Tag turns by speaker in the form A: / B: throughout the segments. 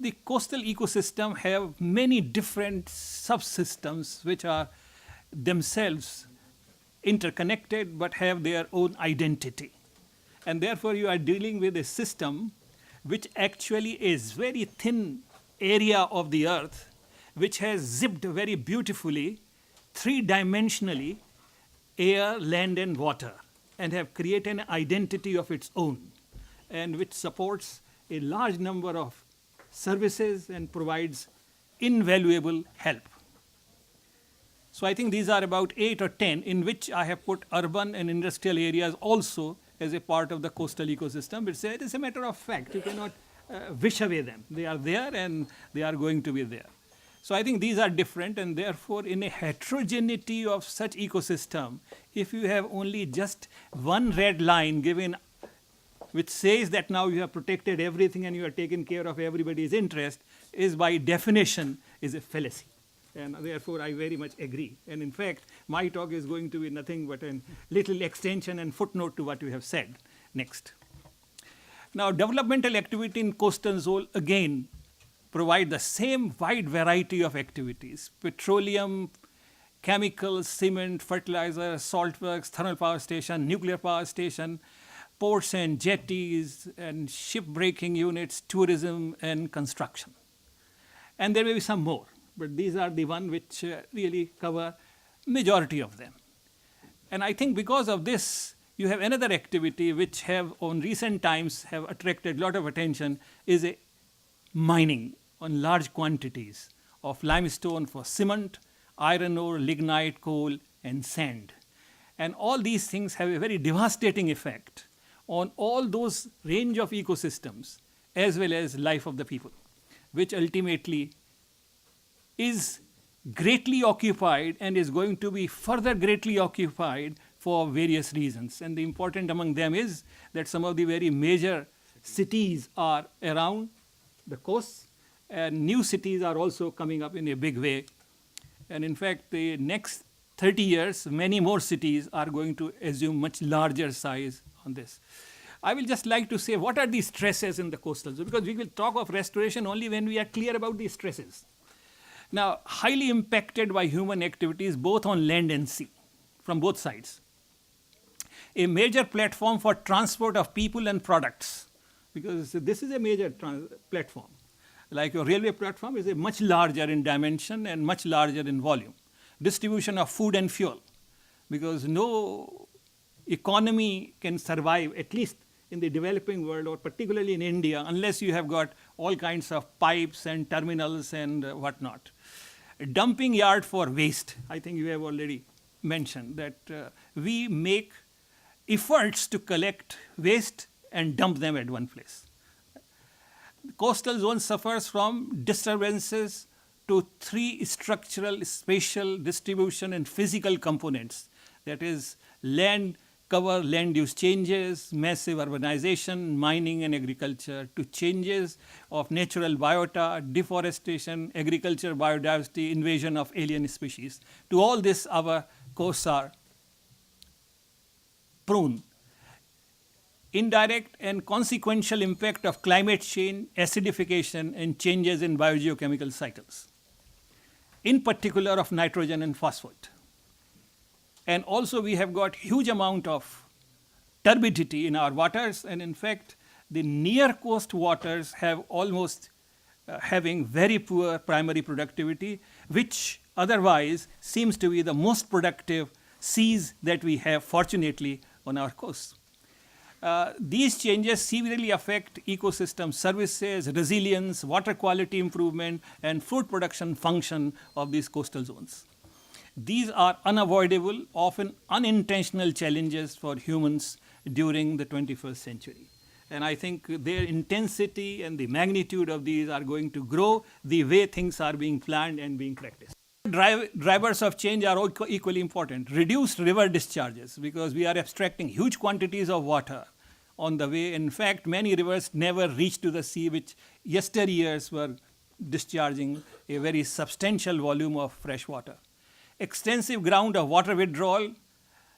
A: the coastal ecosystem have many different subsystems which are themselves interconnected but have their own identity. And therefore, you are dealing with a system which actually is very thin area of the earth which has zipped very beautifully, three-dimensionally, air, land, and water, and have created an identity of its own, and which supports a large number of services and provides invaluable help. So I think these are about 8 or 10 in which I have put urban and industrial areas also as a part of the coastal ecosystem. It is a matter of fact. You cannot wish away them. They are there and they are going to be there. So I think these are different, and therefore in a heterogeneity of such ecosystem, if you have only just one red line given which says that now you have protected everything and you have taken care of everybody's interest, is by definition is a fallacy. And therefore I very much agree. And in fact, my talk is going to be nothing but a little extension and footnote to what you have said. Next. Now, developmental activity in coastal zone again provide the same wide variety of activities: petroleum, chemicals, cement, fertilizer, salt works, thermal power station, nuclear power station, ports and jetties, and shipbreaking units, tourism, and construction. And there may be some more, but these are the ones which really cover majority of them. And I think because of this, you have another activity which have on recent times have attracted a lot of attention, is a mining on large quantities of limestone for cement, iron ore, lignite, coal, and sand. And all these things have a very devastating effect on all those range of ecosystems as well as life of the people, which ultimately is greatly occupied and is going to be further greatly occupied for various reasons. And the important among them is that some of the very major cities are around the coast, and new cities are also coming up in a big way. And in fact, the next 30 years, many more cities are going to assume much larger size on this. I will just like to say what are the stresses in the coastal zone, because we will talk of restoration only when we are clear about the stresses. Now, highly impacted by human activities both on land and sea, from both sides. A major platform for transport of people and products, because this is a major platform. Like your railway platform is a much larger in dimension and much larger in volume. Distribution of food and fuel, because no economy can survive, at least in the developing world or particularly in India, unless you have got all kinds of pipes and terminals and whatnot. A dumping yard for waste. I think you have already mentioned that we make efforts to collect waste and dump them at one place. The coastal zone suffers from disturbances to three structural, spatial, distribution, and physical components. That is, land cover, land use changes, massive urbanization, mining and agriculture, to changes of natural biota, deforestation, agriculture, biodiversity, invasion of alien species. To all this, our coasts are prone. Indirect and consequential impact of climate change, acidification, and changes in biogeochemical cycles, in particular of nitrogen and phosphate. And also we have got huge amount of turbidity in our waters, and in fact the near coast waters have almost having very poor primary productivity, which otherwise seems to be the most productive seas that we have fortunately on our coast. These changes severely affect ecosystem services, resilience, water quality improvement, and food production function of these coastal zones. These are unavoidable, often unintentional challenges for humans during the 21st century. And I think their intensity and the magnitude of these are going to grow the way things are being planned and being practiced. Drivers of change are equally important. Reduced river discharges, because we are abstracting huge quantities of water on the way. In fact, many rivers never reach to the sea, which yesteryears were discharging a very substantial volume of fresh water. Extensive ground of water withdrawal,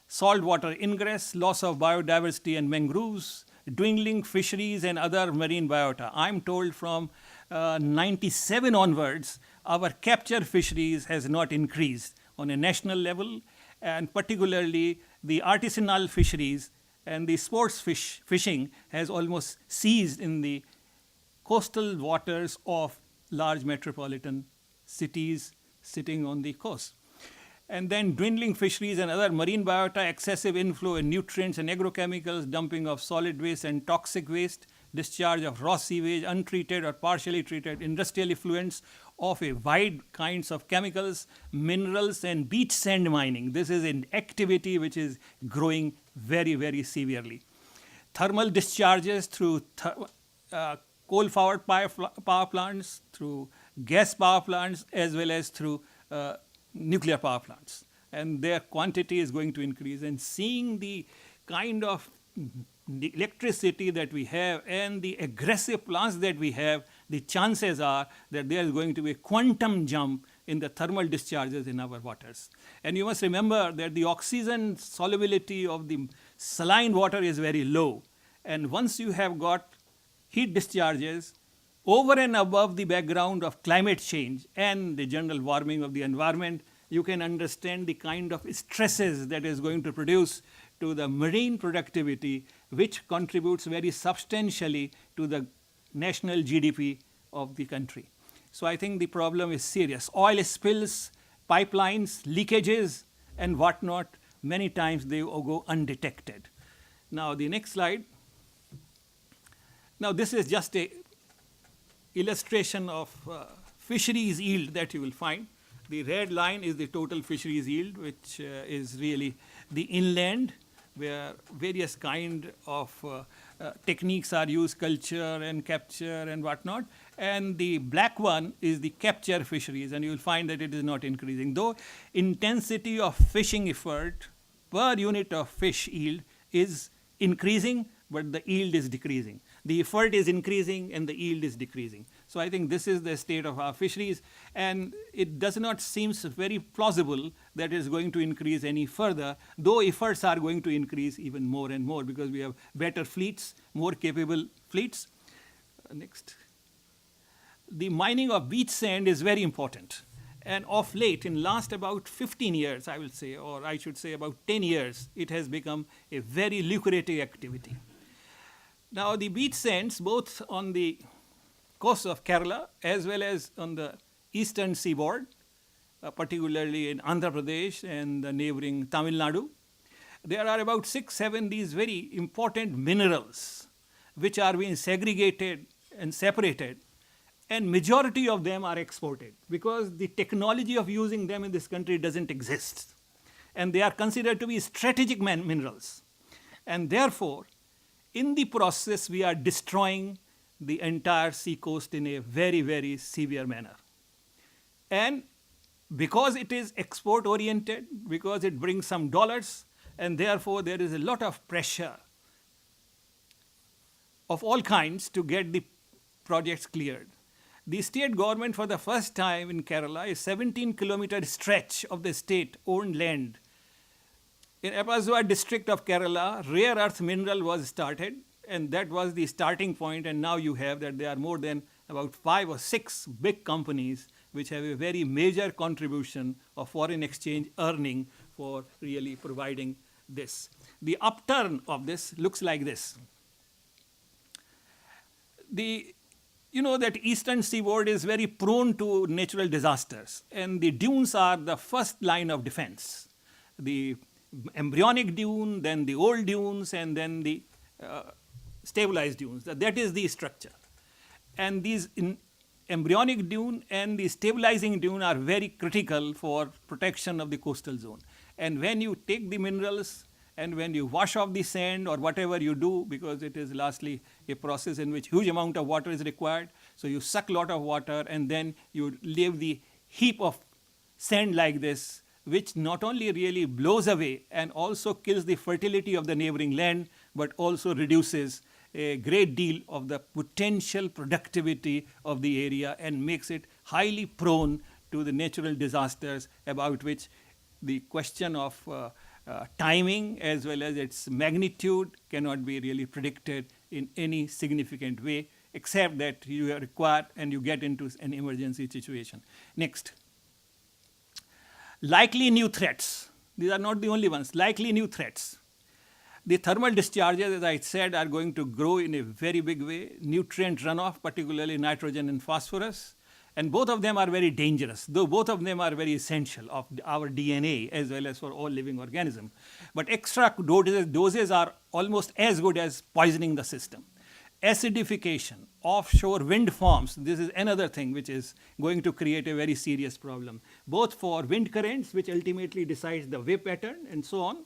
A: salt water ingress, loss of biodiversity and mangroves, dwindling fisheries and other marine biota. I'm told from 97 onwards, our capture fisheries has not increased on a national level, and particularly the artisanal fisheries and the sports fishing has almost ceased in the coastal waters of large metropolitan cities sitting on the coast. And then dwindling fisheries and other marine biota, excessive inflow in nutrients and agrochemicals, dumping of solid waste and toxic waste, discharge of raw sewage, untreated or partially treated industrial effluents of a wide kinds of chemicals, minerals, and beach sand mining. This is an activity which is growing very, very severely. Thermal discharges through coal-fired power plants, through gas power plants, as well as through nuclear power plants. And their quantity is going to increase. And seeing the kind of the electricity that we have and the aggressive plants that we have, the chances are that there is going to be a quantum jump in the thermal discharges in our waters. And you must remember that the oxygen solubility of the saline water is very low. And once you have got heat discharges over and above the background of climate change and the general warming of the environment, you can understand the kind of stresses that is going to produce to the marine productivity, which contributes very substantially to the national GDP of the country. So I think the problem is serious. Oil spills, pipelines, leakages, and whatnot, many times they go undetected. Now the next slide. Now this is just a illustration of fisheries yield that you will find. The red line is the total fisheries yield, which is really the inland, where various kind of techniques are used, culture and capture and whatnot. And the black one is the capture fisheries, and you will find that it is not increasing. Though intensity of fishing effort per unit of fish yield is increasing, but the yield is decreasing. The effort is increasing and the yield is decreasing. So I think this is the state of our fisheries, and it does not seem very plausible that it is going to increase any further, though efforts are going to increase even more and more because we have better fleets, more capable fleets. Next. The mining of beach sand is very important. And of late, in last about 15 years, I will say, or I should say about 10 years, it has become a very lucrative activity. Now, the beach sands, both on the coast of Kerala as well as on the eastern seaboard, particularly in Andhra Pradesh and the neighboring Tamil Nadu, there are about 6, 7 these very important minerals which are being segregated and separated, and majority of them are exported because the technology of using them in this country doesn't exist. And they are considered to be strategic minerals. And therefore, in the process, we are destroying the entire seacoast in a very, very severe manner. And because it is export oriented, because it brings some dollars, and therefore there is a lot of pressure of all kinds to get the projects cleared. The state government, for the first time in Kerala, a 17-kilometer stretch of the state-owned land in Apazua district of Kerala, rare earth mineral was started, and that was the starting point. And now you have that there are more than about 5 or 6 big companies which have a very major contribution of foreign exchange earning for really providing this. The upturn of this looks like this. You know that eastern seaboard is very prone to natural disasters, and the dunes are the first line of defense. The embryonic dune, then the old dunes, and then the stabilized dunes. That is the structure. And these embryonic dune and the stabilizing dune are very critical for protection of the coastal zone. And when you take the minerals and when you wash off the sand or whatever you do, because it is lastly a process in which huge amount of water is required, so you suck a lot of water and then you leave the heap of sand like this, which not only really blows away and also kills the fertility of the neighboring land, but also reduces a great deal of the potential productivity of the area and makes it highly prone to the natural disasters about which the question of timing as well as its magnitude cannot be really predicted in any significant way except that you are required and you get into an emergency situation. Next. Likely new threats. These are not the only ones. Likely new threats. The thermal discharges, as I said, are going to grow in a very big way. Nutrient runoff, particularly nitrogen and phosphorus. And both of them are very dangerous, though both of them are very essential of our DNA as well as for all living organisms. But extra doses are almost as good as poisoning the system. Acidification, offshore wind farms, this is another thing which is going to create a very serious problem, both for wind currents, which ultimately decides the wave pattern and so on,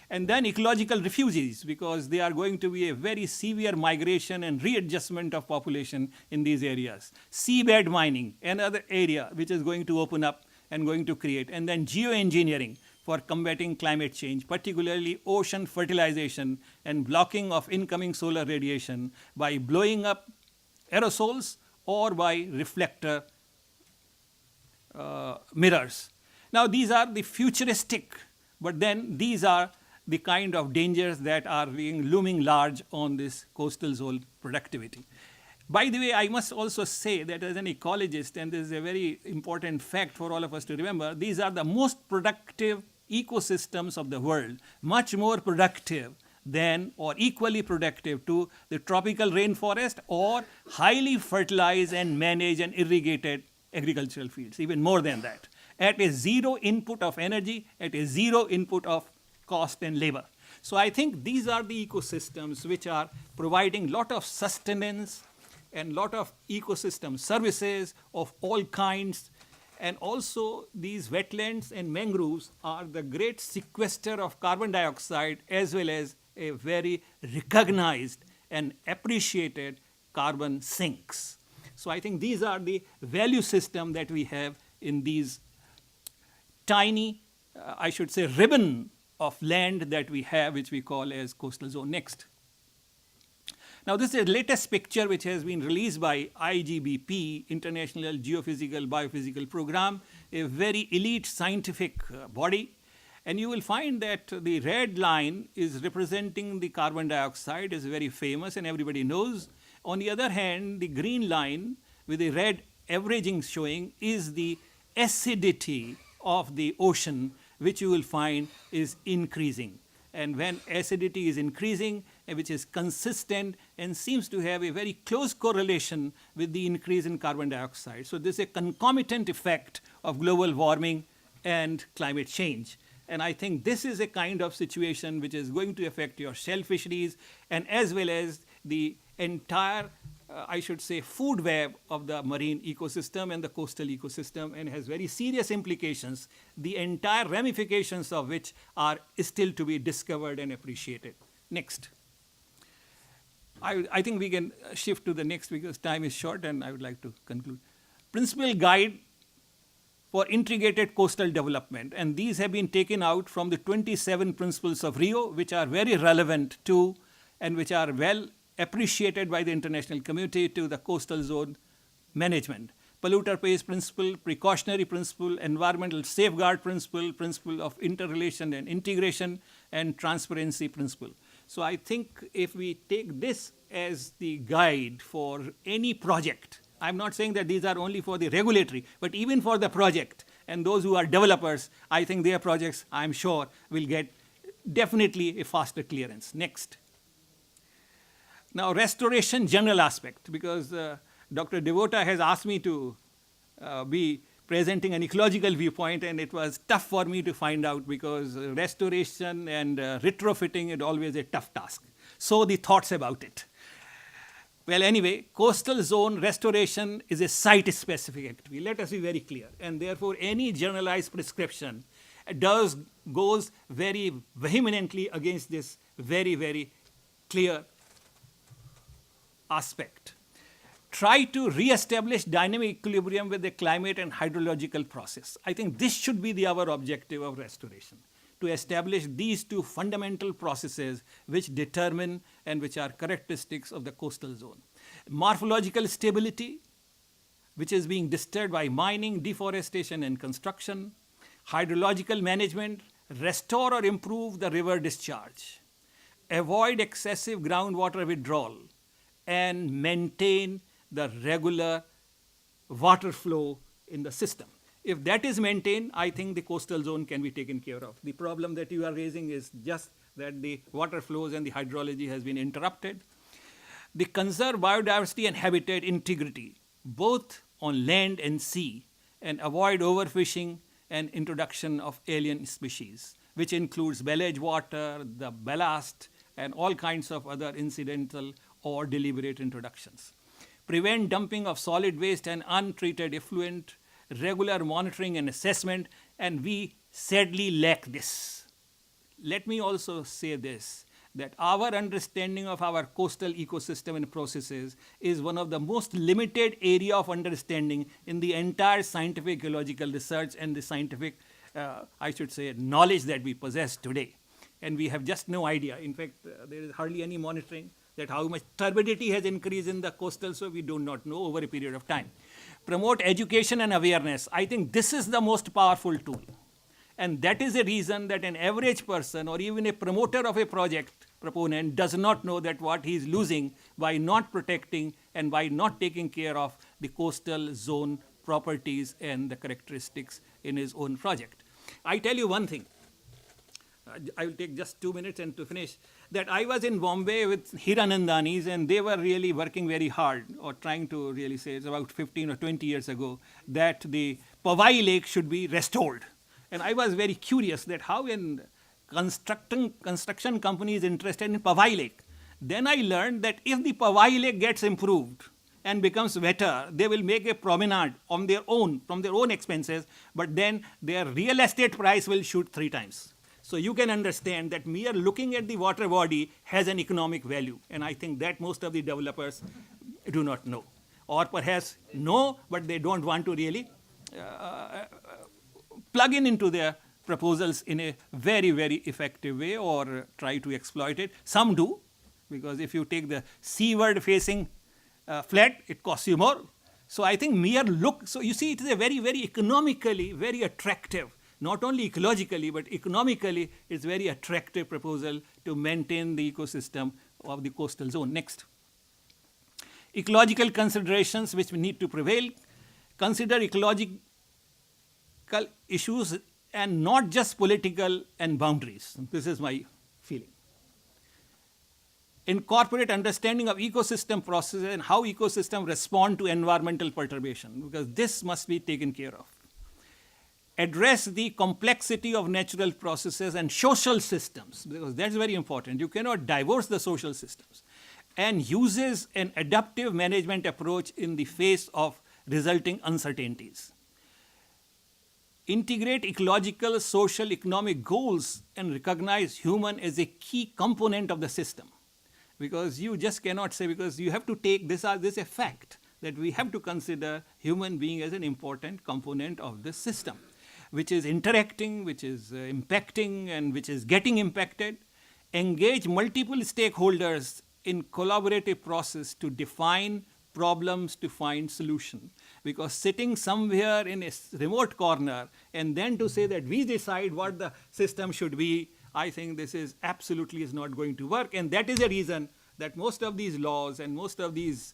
A: and then ecological refugees, because they are going to be a very severe migration and readjustment of population in these areas. Seabed mining, another area which is going to open up and going to create, and then geoengineering for combating climate change, particularly ocean fertilization and blocking of incoming solar radiation by blowing up aerosols or by reflector mirrors. Now these are the futuristic, but then these are the kind of dangers that are being looming large on this coastal zone productivity. By the way, I must also say that as an ecologist, and this is a very important fact for all of us to remember, these are the most productive ecosystems of the world, much more productive than or equally productive to the tropical rainforest or highly fertilized and managed and irrigated agricultural fields, even more than that, at a zero input of energy, at a zero input of cost and labor. So I think these are the ecosystems which are providing lot of sustenance and lot of ecosystem services of all kinds. And also these wetlands and mangroves are the great sequester of carbon dioxide as well as a very recognized and appreciated carbon sinks. So I think these are the value system that we have in these tiny, I should say, ribbon of land that we have, which we call as coastal zone. Next. Now this is the latest picture which has been released by IGBP, International Geophysical Biophysical Program, a very elite scientific body. And you will find that the red line is representing the carbon dioxide, is very famous and everybody knows. On the other hand, the green line with the red averaging showing is the acidity of the ocean, which you will find is increasing. And when acidity is increasing, which is consistent and seems to have a very close correlation with the increase in carbon dioxide. So this is a concomitant effect of global warming and climate change. And I think this is a kind of situation which is going to affect your shell fisheries and as well as the entire, I should say, food web of the marine ecosystem and the coastal ecosystem, and has very serious implications, the entire ramifications of which are still to be discovered and appreciated. Next. I think we can shift to the next because time is short and I would like to conclude. Principal guide for integrated coastal development, and these have been taken out from the 27 principles of Rio, which are very relevant to and which are well appreciated by the international community to the coastal zone management. Polluter pays principle, precautionary principle, environmental safeguard principle, principle of interrelation and integration, and transparency principle. So I think if we take this as the guide for any project, I'm not saying that these are only for the regulatory, but even for the project and those who are developers, I think their projects, I'm sure, will get definitely a faster clearance. Next. Now, restoration general aspect, because Dr. Devota has asked me to be presenting an ecological viewpoint, and it was tough for me to find out because restoration and retrofitting is always a tough task. So the thoughts about it. Well, anyway, coastal zone restoration is a site-specific activity. Let us be very clear. And therefore, any generalized prescription goes very vehemently against this very, very clear aspect. Try to re-establish dynamic equilibrium with the climate and hydrological process. I think this should be our objective of restoration, to establish these two fundamental processes which determine and which are characteristics of the coastal zone. Morphological stability, which is being disturbed by mining, deforestation, and construction. Hydrological management, restore or improve the river discharge. Avoid excessive groundwater withdrawal. and maintain the regular water flow in the system. If that is maintained, I think the coastal zone can be taken care of. The problem that you are raising is just that the water flows and the hydrology has been interrupted. The conserve biodiversity and habitat integrity, both on land and sea, and avoid overfishing and introduction of alien species, which includes bellage water, the ballast, and all kinds of other incidental or deliberate introductions. Prevent dumping of solid waste and untreated effluent, regular monitoring and assessment, and we sadly lack this. Let me also say this, that our understanding of our coastal ecosystem and processes is one of the most limited area of understanding in the entire scientific ecological research and the scientific, I should say, knowledge that we possess today. And we have just no idea. In fact, there is hardly any monitoring that how much turbidity has increased in the coastal, so we do not know over a period of time. Promote education and awareness. I think this is the most powerful tool. And that is a reason that an average person or even a promoter of a project proponent does not know that what he is losing by not protecting and by not taking care of the coastal zone properties and the characteristics in his own project. I tell you one thing. I will take just 2 minutes and to finish, that I was in Bombay with Hiranandanis and they were really working very hard or trying to really say, it's about 15 or 20 years ago, that the Powai Lake should be restored. And I was very curious that how in construction company is interested in Powai Lake. Then I learned that if the Powai Lake gets improved and becomes better, they will make a promenade on their own, from their own expenses, but then their real estate price will shoot 3 times. So you can understand that mere looking at the water body has an economic value. And I think that most of the developers do not know. Or perhaps know, but they don't want to really plug into their proposals in a very, very effective way or try to exploit it. Some do, because if you take the seaward facing flat, it costs you more. So I think mere look, so you see it is a very, very economically, very attractive, not only ecologically, but economically, it's very attractive proposal to maintain the ecosystem of the coastal zone. Next. Ecological considerations which we need to prevail. Consider ecological issues and not just political and boundaries. This is my feeling. Incorporate understanding of ecosystem processes and how ecosystems respond to environmental perturbation, because this must be taken care of. Address the complexity of natural processes and social systems, because that's very important. You cannot divorce the social systems. And uses an adaptive management approach in the face of resulting uncertainties. Integrate ecological, social, economic goals and recognize human as a key component of the system. Because you just cannot say, because you have to take this as a fact, that we have to consider human being as an important component of this system, which is interacting, which is impacting, and which is getting impacted. Engage multiple stakeholders in collaborative process to define problems, to find solution. Because sitting somewhere in a remote corner and then to say that we decide what the system should be, I think this is absolutely is not going to work. And that is the reason that most of these laws and most of these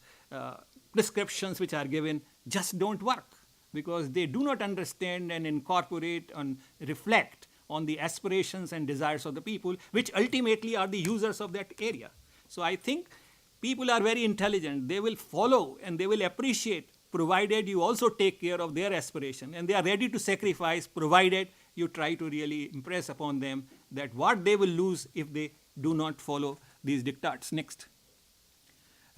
A: prescriptions which are given just don't work, because they do not understand and incorporate and reflect on the aspirations and desires of the people, which ultimately are the users of that area. So I think people are very intelligent. They will follow and they will appreciate, provided you also take care of their aspiration. And they are ready to sacrifice, provided you try to really impress upon them that what they will lose if they do not follow these diktats. Next.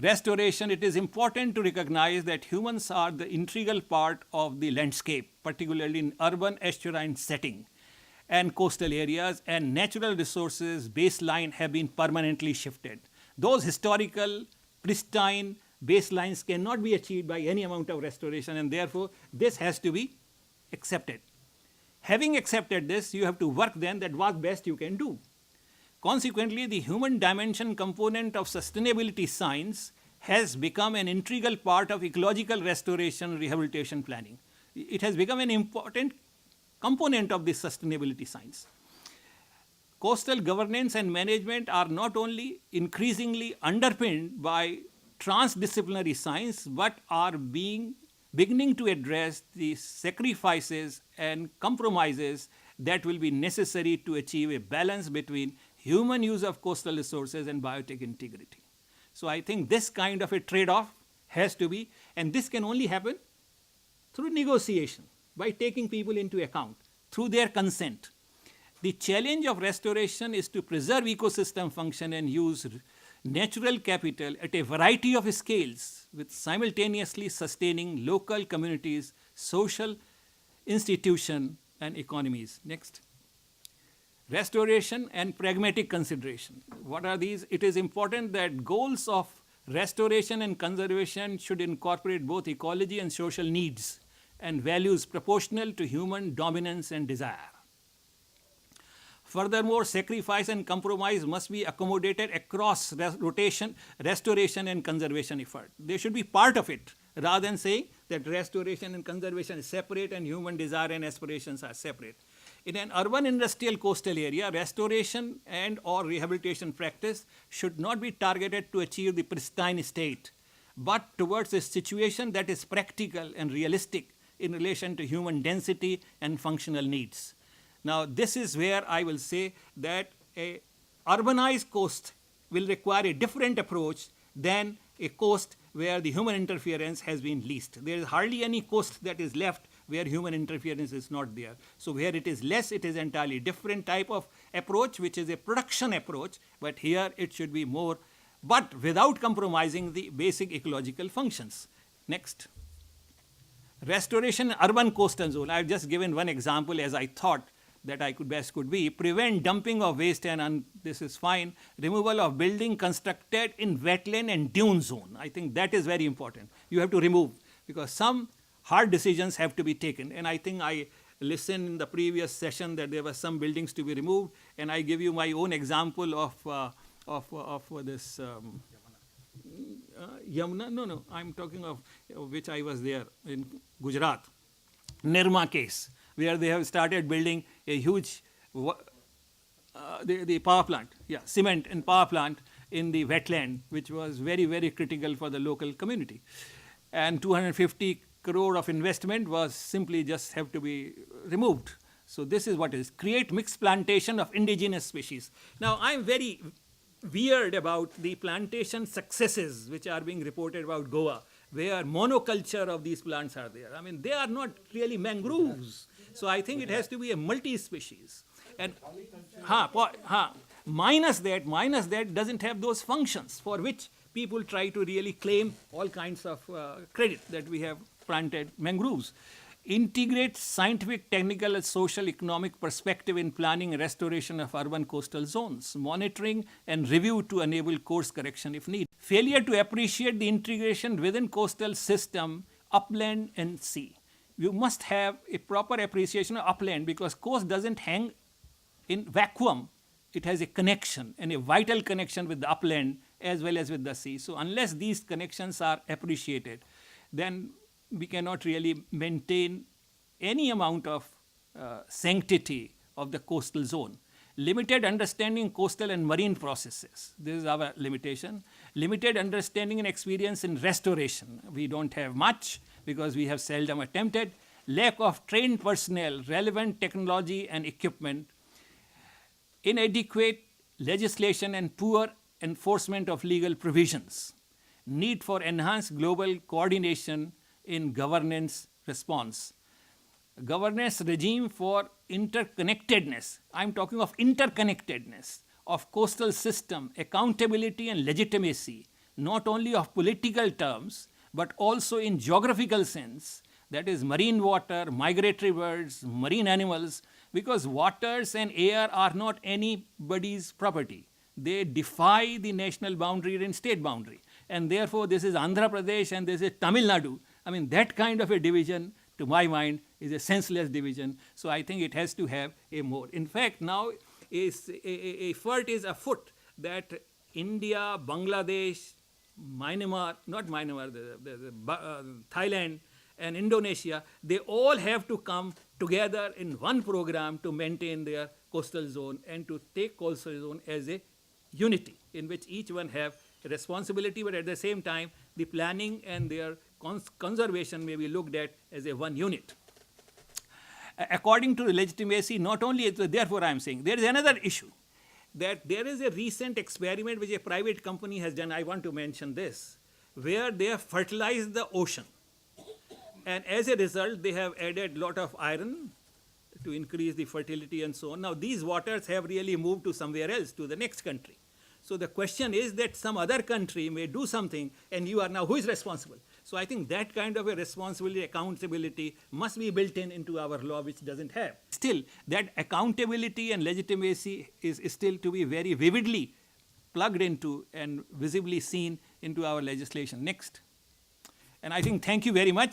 A: Restoration, it is important to recognize that humans are the integral part of the landscape, particularly in urban estuarine setting and coastal areas, and natural resources baseline have been permanently shifted. Those historical, pristine baselines cannot be achieved by any amount of restoration, and therefore this has to be accepted. Having accepted this, you have to work then that what best you can do. Consequently, the human dimension component of sustainability science has become an integral part of ecological restoration rehabilitation planning. It has become an important component of this sustainability science. Coastal governance and management are not only increasingly underpinned by transdisciplinary science, but are beginning to address the sacrifices and compromises that will be necessary to achieve a balance between human use of coastal resources and biotic integrity. So I think this kind of a trade-off has to be, and this can only happen through negotiation, by taking people into account, through their consent. The challenge of restoration is to preserve ecosystem function and use natural capital at a variety of scales with simultaneously sustaining local communities, social institution and economies. Next. Restoration and pragmatic consideration. What are these? It is important that goals of restoration and conservation should incorporate both ecology and social needs and values proportional to human dominance and desire. Furthermore, sacrifice and compromise must be accommodated across restoration and conservation effort. They should be part of it, rather than saying that restoration and conservation is separate and human desire and aspirations are separate. In an urban industrial coastal area, restoration and or rehabilitation practice should not be targeted to achieve the pristine state, but towards a situation that is practical and realistic in relation to human density and functional needs. Now, this is where I will say that a urbanized coast will require a different approach than a coast where the human interference has been least. There is hardly any coast that is left where human interference is not there. So where it is less, it is entirely different type of approach, which is a production approach, but here it should be more, but without compromising the basic ecological functions. Next. Restoration urban coastal zone. I have just given one example as I thought that I could best could be. Prevent dumping of waste and this is fine. Removal of building constructed in wetland and dune zone. I think that is very important. You have to remove, because some hard decisions have to be taken. And I think I listened in the previous session that there were some buildings to be removed, and I give you my own example of this Yamuna. No, I'm talking of which I was there in Gujarat, Nirma case, where they have started building a huge the power plant, cement and power plant in the wetland, which was very, very critical for the local community. And 250 crore of investment was simply just have to be removed. So this is what is. Create mixed plantation of indigenous species. Now, I'm very weird about the plantation successes which are being reported about Goa, where monoculture of these plants are there. I mean, they are not really mangroves. So I think it has to be a multi-species. And minus that doesn't have those functions for which people try to really claim all kinds of credit that we have planted mangroves. Integrate scientific, technical, and social economic perspective in planning and restoration of urban coastal zones, monitoring and review to enable course correction if needed. Failure to appreciate the integration within coastal system, upland and sea. You must have a proper appreciation of upland, because coast doesn't hang in vacuum. It has a connection, and a vital connection with the upland as well as with the sea. So unless these connections are appreciated, then we cannot really maintain any amount of sanctity of the coastal zone. Limited understanding coastal and marine processes. This is our limitation. Limited understanding and experience in restoration. We don't have much because we have seldom attempted. Lack of trained personnel, relevant technology and equipment. Inadequate legislation and poor enforcement of legal provisions. Need for enhanced global coordination in governance response. Governance regime for interconnectedness. I'm talking of interconnectedness of coastal system, accountability and legitimacy, not only of political terms, but also in geographical sense, that is marine water, migratory birds, marine animals, because waters and air are not anybody's property. They defy the national boundary and state boundary. And therefore, this is Andhra Pradesh and this is Tamil Nadu. I mean, that kind of a division, to my mind, is a senseless division. So I think it has to have a more. In fact, now effort is afoot that India, Bangladesh, Myanmar, not Myanmar, Thailand and Indonesia, they all have to come together in one program to maintain their coastal zone and to take coastal zone as a unity in which each one have responsibility, but at the same time, the planning and their conservation may be looked at as a one unit. According to the legitimacy, not only, therefore I am saying, there is another issue, that there is a recent experiment which a private company has done, I want to mention this, where they have fertilized the ocean. And as a result, they have added lot of iron to increase the fertility and so on. Now, these waters have really moved to somewhere else, to the next country. So the question is that some other country may do something, and you are now, who is responsible? So I think that kind of a responsibility, accountability must be built into our law, which doesn't have. Still, that accountability and legitimacy is still to be very vividly plugged into and visibly seen into our legislation. Next. And I think, thank you very much.